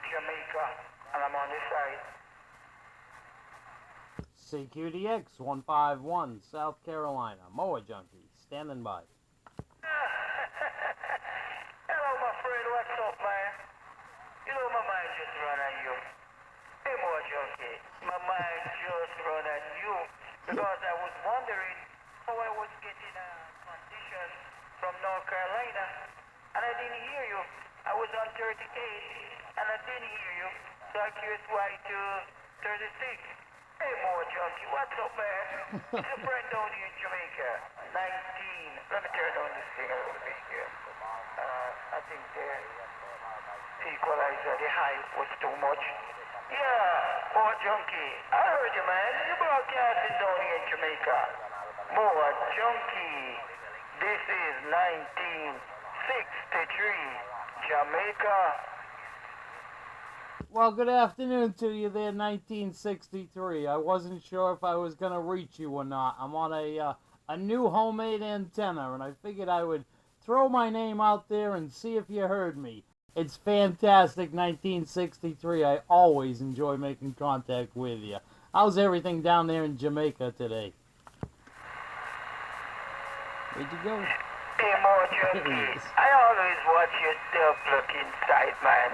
Jamaica, and I'm on this side. CQDX 151, South Carolina. Moa Junkie, standing by. Hello, my friend. What's up, man? You know my mind just run on you. Hey, Moa Junkie. My mind just run on you because I was wondering how I was getting a condition from North Carolina, and I didn't hear you. I was on 38, and I didn't hear you. So I curious why to 36. Hey, Moa Junkie, what's up, man? It's a friend down here in Jamaica. 19. Let me turn on this thing a little bit here. I think the equalizer, the high was too much. Yeah, Moa Junkie. I heard you, man. You're broadcasting down here in Jamaica. Moa Junkie. This is 1963, Jamaica. Well, good afternoon to you there, 1963. I wasn't sure if I was going to reach you or not. I'm on a new homemade antenna, and I figured I would throw my name out there and see if you heard me. It's fantastic, 1963. I always enjoy making contact with you. How's everything down there in Jamaica today? Where'd you go? Hey, Moa Junkie, I always watch yourself look inside, man.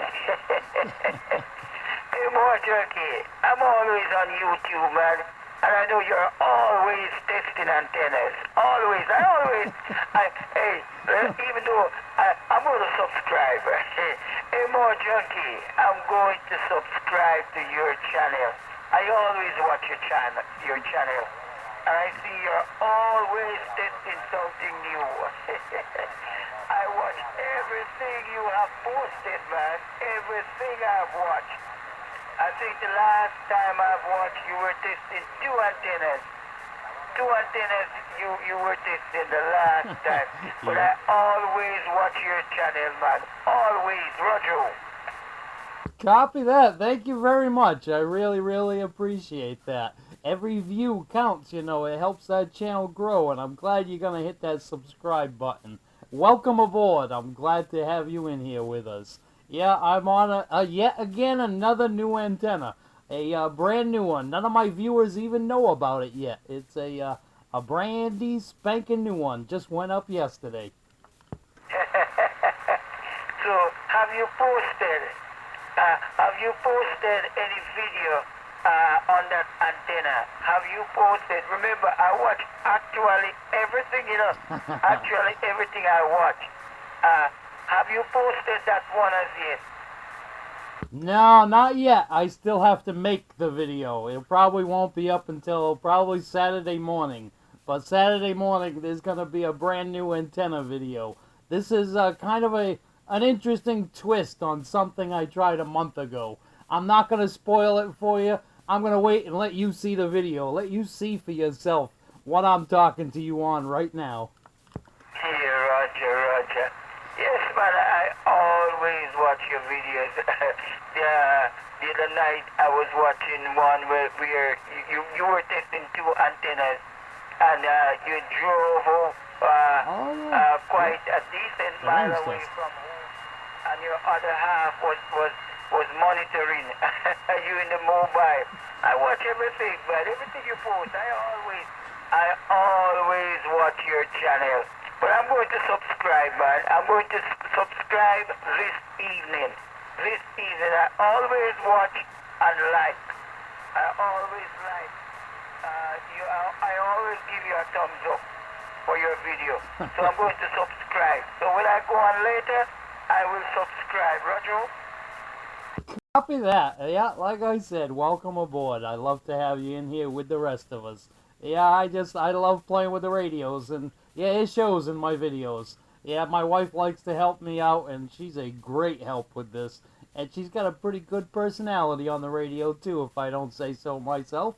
Hey, Moa Junkie, I'm always on YouTube, man. And I know you're always testing antennas. Always. Even though I'm going to subscribe. Hey, Moa Junkie, I'm going to subscribe to your channel. I always watch your channel. And I see you're always testing something new. I watch everything you have posted, man. Everything I've watched. I think the last time I've watched, you were testing two antennas. Two antennas you were testing the last time. But I always watch your channel, man. Always, Roger. Copy that. Thank you very much. I really, really appreciate that. Every view counts, you know. It helps that channel grow, and I'm glad you're going to hit that subscribe button. Welcome aboard. I'm glad to have you in here with us. Yeah, I'm on yet again another new antenna. A brand new one. None of my viewers even know about it yet. It's a brandy spanking new one. Just went up yesterday. So, have you posted any video on that antenna? Have you posted? Remember, I watch actually everything, you know. Actually everything I watch. Have you posted that one as yet? No, not yet. I still have to make the video. It probably won't be up until probably Saturday morning. But Saturday morning, there's going to be a brand new antenna video. This is kind of an interesting twist on something I tried a month ago. I'm not going to spoil it for you. I'm going to wait and let you see the video. Let you see for yourself what I'm talking to you on right now. Hey, Roger. Yes, man, I always watch your videos. The other night I was watching one where you were testing two antennas, and you drove quite a decent mile away from home, and your other half was monitoring you in the mobile. I watch everything, man. Everything you post, I always watch your channel. But I'm going to subscribe, man. I'm going to subscribe this evening. I always watch and like. I always like. I always give you a thumbs up for your video. So I'm going to subscribe. So when I go on later, I will subscribe. Roger? Copy that. Yeah, like I said, welcome aboard. I love to have you in here with the rest of us. Yeah, I love playing with the radios, and yeah, it shows in my videos. Yeah, my wife likes to help me out, and she's a great help with this. And she's got a pretty good personality on the radio, too, if I don't say so myself.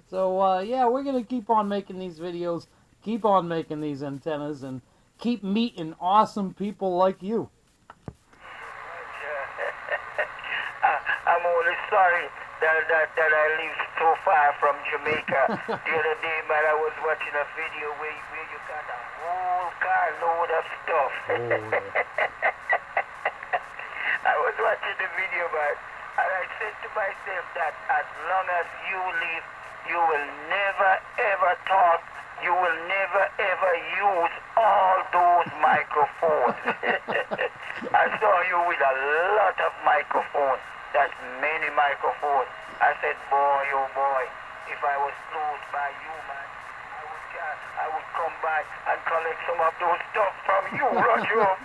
So, yeah, we're going to keep on making these videos, keep on making these antennas, and keep meeting awesome people like you. I'm only sorry that I live so far from Jamaica. The other day, man, I was watching a video where you got a whole carload of stuff. Oh. I was watching the video, man, and I said to myself that as long as you live, you will never ever talk. You will never ever use all those microphones. I saw you with a lot of microphones. That's many microphones. I said, boy, oh boy, if I was close by you, man, I would come back and collect some of those stuff from you, Roger.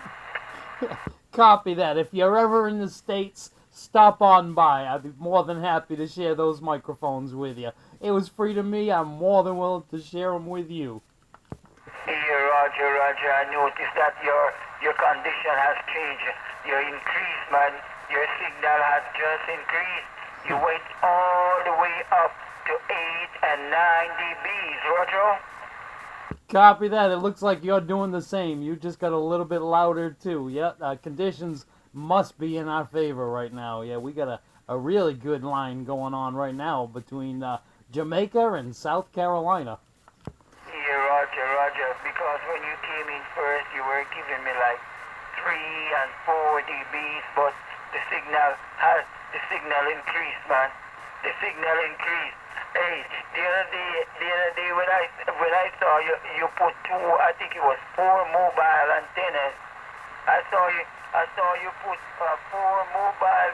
Copy that. If you're ever in the States, stop on by. I'd be more than happy to share those microphones with you. It was free to me. I'm more than willing to share them with you. Here, Roger, I noticed that your condition has changed. Your increase, man. Your signal has just increased. You went all the way up to 8 and 9 dBs, Roger. Copy that. It looks like you're doing the same. You just got a little bit louder, too. Yeah, conditions must be in our favor right now. Yeah, we got a really good line going on right now between Jamaica and South Carolina. Yeah, Roger, because when you came in first, you were giving me like 3 and 4 dBs, but the signal increased, man. The signal increased. Hey, the other day when I saw you put I think it was 4 mobile antennas. I saw you put 4 mobile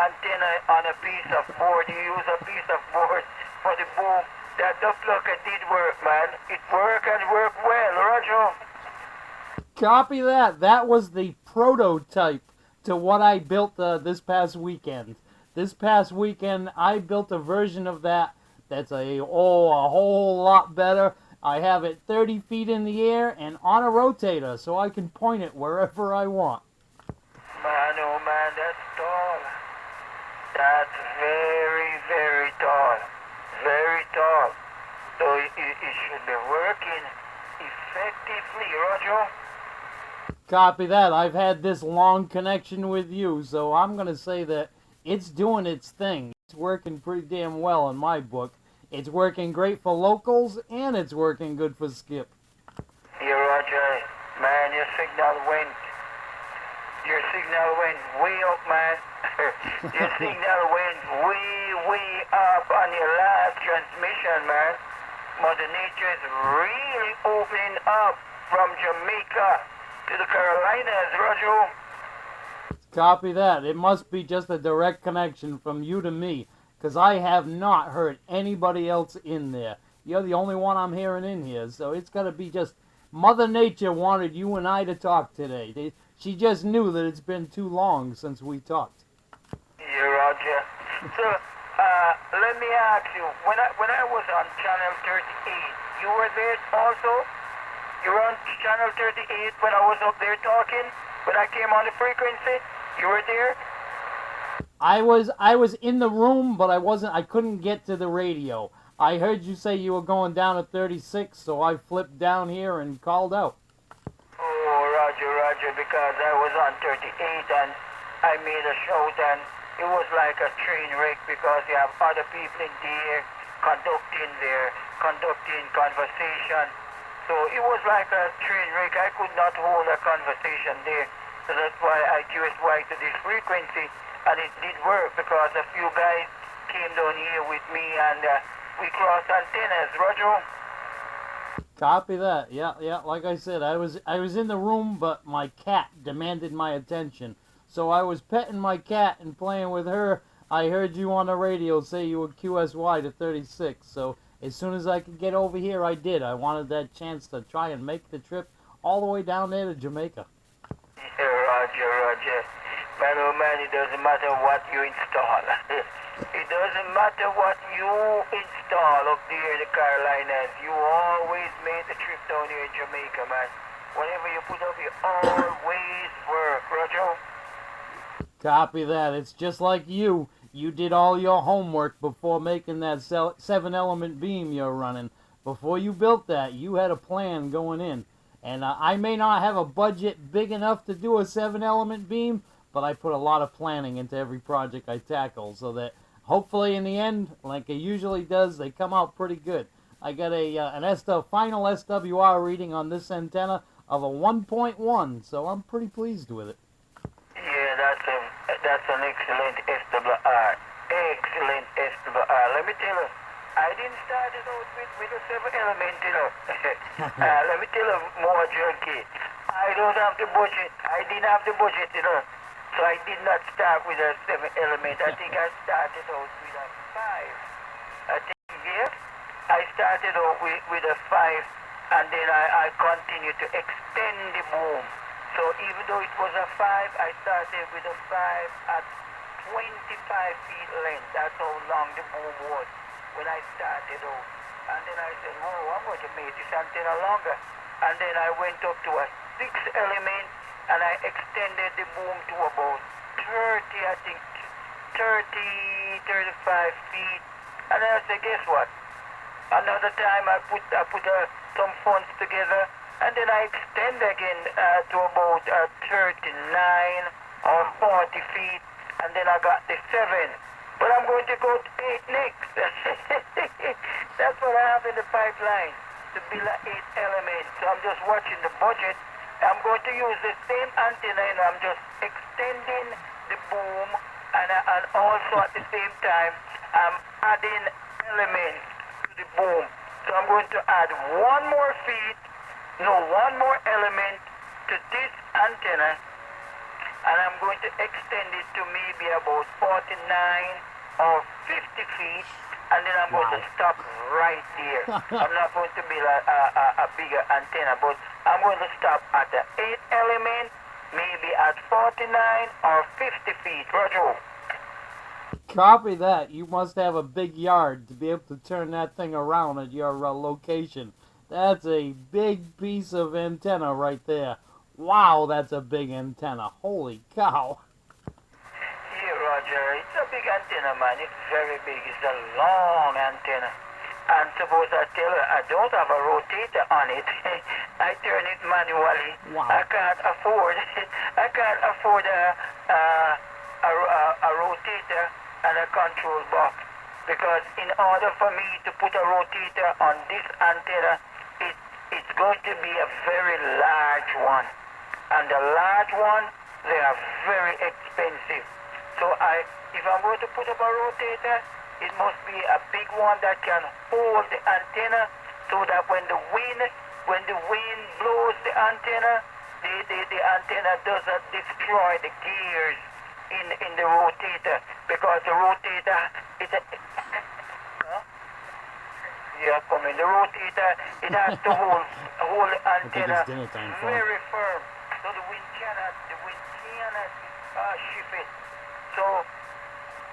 antenna on a piece of board. You use a piece of board for the boom. That ducklucker did work, man. It worked and worked well, Roger. Copy that. That was the prototype to what I built this past weekend. This past weekend, I built a version of that that's a whole lot better. I have it 30 feet in the air and on a rotator, so I can point it wherever I want. Man, oh man, that's tall. That's very, very tall. Very tall. So it should be working effectively, Roger. Copy that. I've had this long connection with you, so I'm going to say that it's doing its thing. It's working pretty damn well in my book. It's working great for locals, and it's working good for Skip. Yeah, Roger, man, your signal went way up, man. Your signal went way up on your last transmission, man. Mother Nature is really opening up from Jamaica to the Carolinas, Roger. Copy that. It must be just a direct connection from you to me, because I have not heard anybody else in there. You're the only one I'm hearing in here, so it's got to be just Mother Nature wanted you and I to talk today. She just knew that it's been too long since we talked. Yeah, Roger. So, let me ask you, when I was on Channel 38, you were there also? You were on Channel 38 when I was up there talking? When I came on the frequency? You were there? I was in the room, but I couldn't get to the radio. I heard you say you were going down to 36, so I flipped down here and called out. Oh, Roger, because I was on 38 and I made a shout and it was like a train wreck because you have other people in there conducting conversation. So it was like a train wreck. I could not hold a conversation there. So that's why I QSY to this frequency, and it did work because a few guys came down here with me and we crossed antennas, Roger. Copy that. Yeah. Like I said, I was in the room, but my cat demanded my attention. So I was petting my cat and playing with her. I heard you on the radio say you would QSY to 36. So as soon as I could get over here, I did. I wanted that chance to try and make the trip all the way down there to Jamaica. Yeah, Roger. Man, oh man, it doesn't matter what you install. It doesn't matter what you install up there in the Carolinas. You always make the trip down here in Jamaica, man. Whatever you put up, it always work, Roger. Copy that. It's just like you. You did all your homework before making that 7-element beam you're running. Before you built that, you had a plan going in. And I may not have a budget big enough to do a 7-element beam, but I put a lot of planning into every project I tackle so that hopefully in the end, like it usually does, they come out pretty good. I got an final SWR reading on this antenna of a 1.1, so I'm pretty pleased with it. Yeah, that's That's an excellent SWR. Excellent SWR. Let me tell you, I didn't start it out with a 7 element, you know. Let me tell you more jerky. I don't have the budget. I didn't have the budget, you know. So I did not start with a 7 element. I think I started out with a 5. I think, yes, I started out with a 5, and then I continued to extend the boom. So even though it was a 5, I started with a 5 at 25 feet length. That's how long the boom was when I started out. And then I said, whoa, I'm going to make this antenna longer. And then I went up to a 6 element, and I extended the boom to about 30, I think, 35 feet. And then I said, guess what? Another time I put some funds together, and then I extend again to about 39 or 40 feet, and then I got the 7. But I'm going to go to 8 next. That's what I have in the pipeline, to build an 8 element. So I'm just watching the budget. I'm going to use the same antenna, and I'm just extending the boom, and also at the same time, I'm adding elements to the boom. So I'm going to add one more element to this antenna, and I'm going to extend it to maybe about 49 or 50 feet, and then I'm going to stop right there. I'm not going to build a bigger antenna, but I'm going to stop at the 8 element, maybe at 49 or 50 feet. Roger. Copy that. You must have a big yard to be able to turn that thing around at your location. That's a big piece of antenna right there. Wow, that's a big antenna. Holy cow. Yeah, Roger. It's a big antenna, man. It's very big. It's a long antenna. And suppose I tell her I don't have a rotator on it. I turn it manually. Wow. I can't afford a rotator and a control box, because in order for me to put a rotator on this antenna, it's going to be a very large one, and the large one, they are very expensive. So if I'm going to put up a rotator, it must be a big one that can hold the antenna, so that when the wind blows the antenna, the antenna doesn't destroy the gears in the rotator, because the rotator is a the rotator, it has to hold the antenna very firm, so the wind cannot shift it. So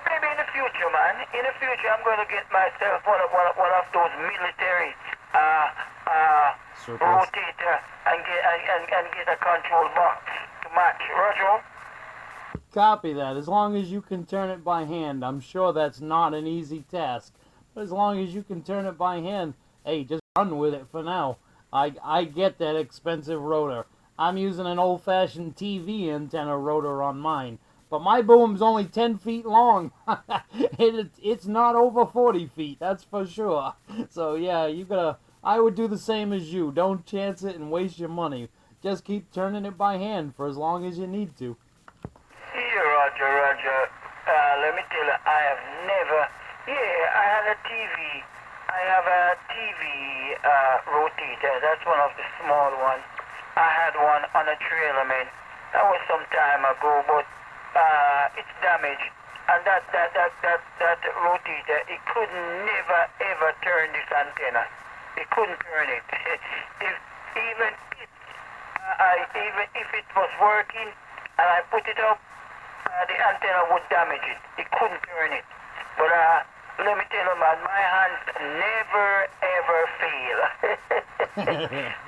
maybe in the future, man, I'm going to get myself one of those military rotator and get a control box to match. Roger. Copy that. As long as you can turn it by hand. I'm sure that's not an easy task. But as long as you can turn it by hand, hey, just run with it for now. I get that expensive rotor. I'm using an old-fashioned TV antenna rotor on mine. But my boom's only 10 feet long. It's not over 40 feet, that's for sure. So yeah, I would do the same as you. Don't chance it and waste your money. Just keep turning it by hand for as long as you need to. Roger. Let me tell you, I have never. Yeah, I had a TV. I have a TV rotator. That's one of the small ones. I had one on a trail element. That was some time ago, but it's damaged. And that rotator, it could never ever turn this antenna. It couldn't turn it. Even if it was working and I put it up, the antenna would damage it. It couldn't turn it. But let me tell you, man, my hands never ever fail.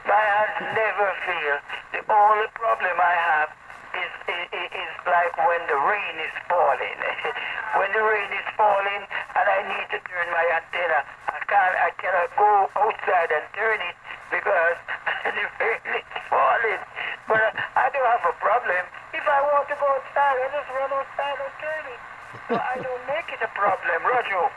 My hands never fail. The only problem I have is like when the rain is falling. When the rain is falling and I need to turn my antenna, I cannot go outside and turn it because the rain is falling. But I don't have a problem. If I want to go outside, I just run outside and turn it. So I don't make it a problem, Roger.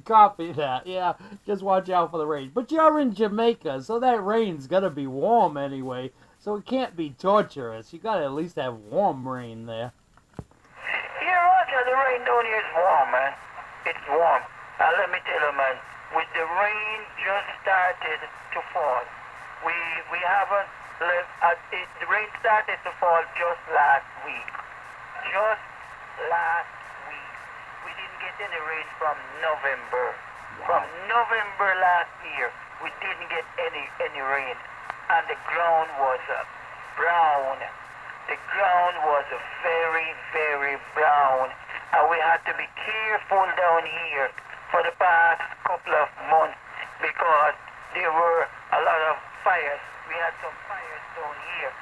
Copy that. Yeah, just watch out for the rain. But you're in Jamaica, so that rain's gonna be warm anyway. So it can't be torturous. You gotta at least have warm rain there. rain down here is warm, man. It's warm. And let me tell you, man, with the rain just started to fall. We haven't left. The rain started to fall just last week. Just last week. We didn't get any rain from November. From November last year, we didn't get any rain. And the ground was brown. The ground was very, very brown. And we had to be careful down here for the past couple of months because there were a lot of fires. We had some fires down here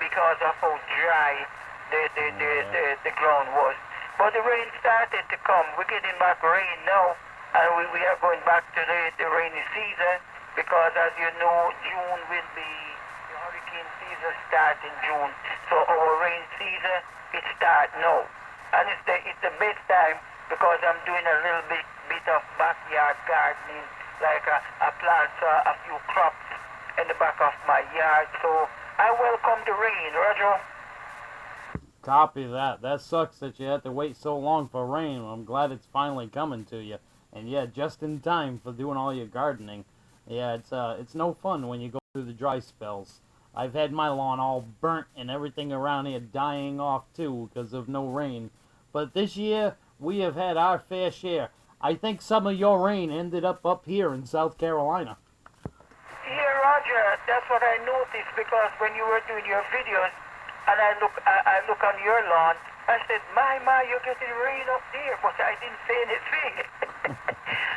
because of how dry the ground was. But the rain started to come. We're getting back rain now, and we are going back to the rainy season because, as you know, June will be the hurricane season start in June. So our rain season it start now, and it's the best time because I'm doing a little bit of backyard gardening, like I plant a few crops in the back of my yard. So I welcome the rain, Roger. Copy that. That sucks that you had to wait so long for rain. I'm glad it's finally coming to you. And yeah, just in time for doing all your gardening. Yeah, it's no fun when you go through the dry spells. I've had my lawn all burnt and everything around here dying off too because of no rain. But this year, we have had our fair share. I think some of your rain ended up here in South Carolina. Yeah, Roger, that's what I noticed because when you were doing your videos, and I look on your lawn, I said, my, you're getting rain up there, but I didn't say anything.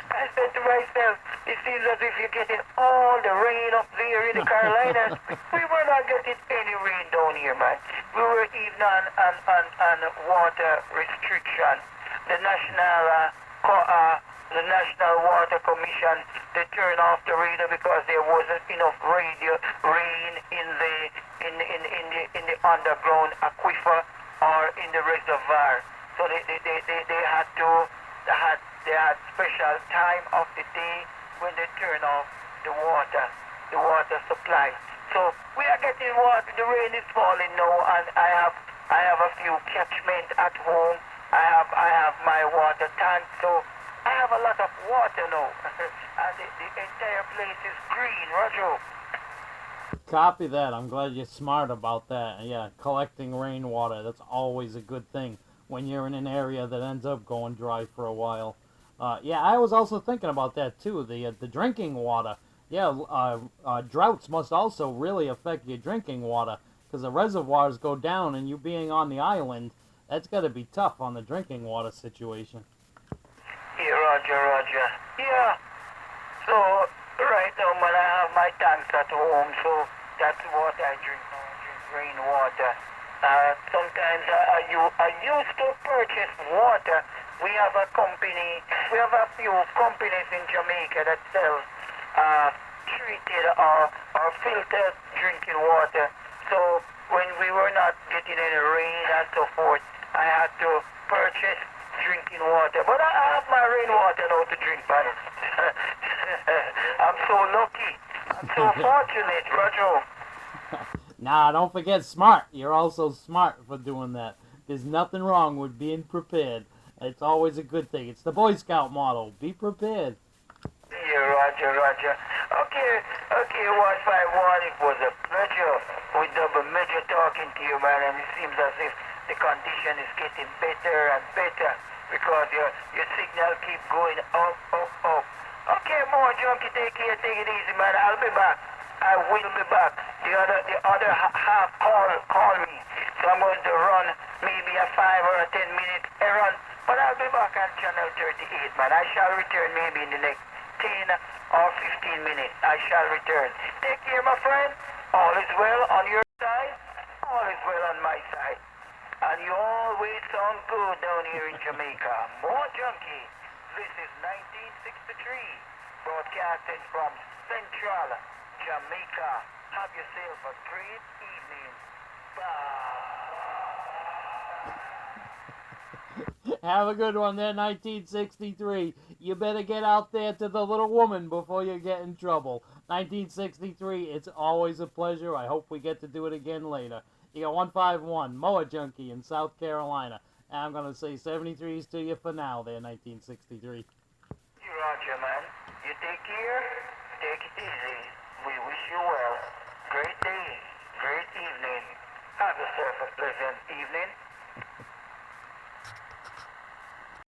I said to myself, it seems as if you're getting all the rain up there in the Carolinas. We were not getting any rain down here, man. We were even on water restriction. The National Water Commission, they turned off the radar because there wasn't enough rain in the underground aquifer or in the reservoir. So they had special time of the day when they turn off the water supply. So we are getting water. The rain is falling now, and I have a few catchment at home. I have my water tank, so I have a lot of water now, and the entire place is green, Roger. Copy that. I'm glad you're smart about that. Yeah, collecting rainwater, that's always a good thing when you're in an area that ends up going dry for a while. Yeah, I was also thinking about that too, the drinking water. Yeah, droughts must also really affect your drinking water because the reservoirs go down and you being on the island, that's got to be tough on the drinking water situation. Yeah, Roger. Yeah. So, right now, man, I have my tanks at home, so that's what I drink now. I drink rainwater. Sometimes I used to purchase water. We have a few companies in Jamaica that sell treated or filtered drinking water. So, when we were not getting any rain and so forth, I had to purchase drinking water. But I have my rainwater now to drink, man. I'm so lucky. I'm so fortunate, Roger. Nah, don't forget smart. You're also smart for doing that. There's nothing wrong with being prepared. It's always a good thing. It's the Boy Scout motto. Be prepared. Yeah, Roger. Okay, 151, it was a pleasure with Double Major talking to you, man, and it seems as if the condition is getting better and better because your signal keep going up. Okay, more junkie, take it easy, man. I'll be back. I will be back. The other half call me, so I'm going to run maybe a 5 or a 10 minute errand, but I'll be back on channel 38, man. I shall return maybe in the next 10 or 15 minutes. I shall return. Take care, my friend. All is well on your side. All is well on my side. And you always sound good down here in Jamaica. More junkie. This is 1963, broadcasting from Central Jamaica. Have yourself a great evening. Bye. Have a good one there, 1963. You better get out there to the little woman before you get in trouble. 1963, it's always a pleasure. I hope we get to do it again later. You got 151, Moa Junkie in South Carolina. And I'm gonna say 73s to you for now there, 1963. Roger, man. You take care. Take it easy. We wish you well. Great day. Great evening. Have yourself a pleasant evening.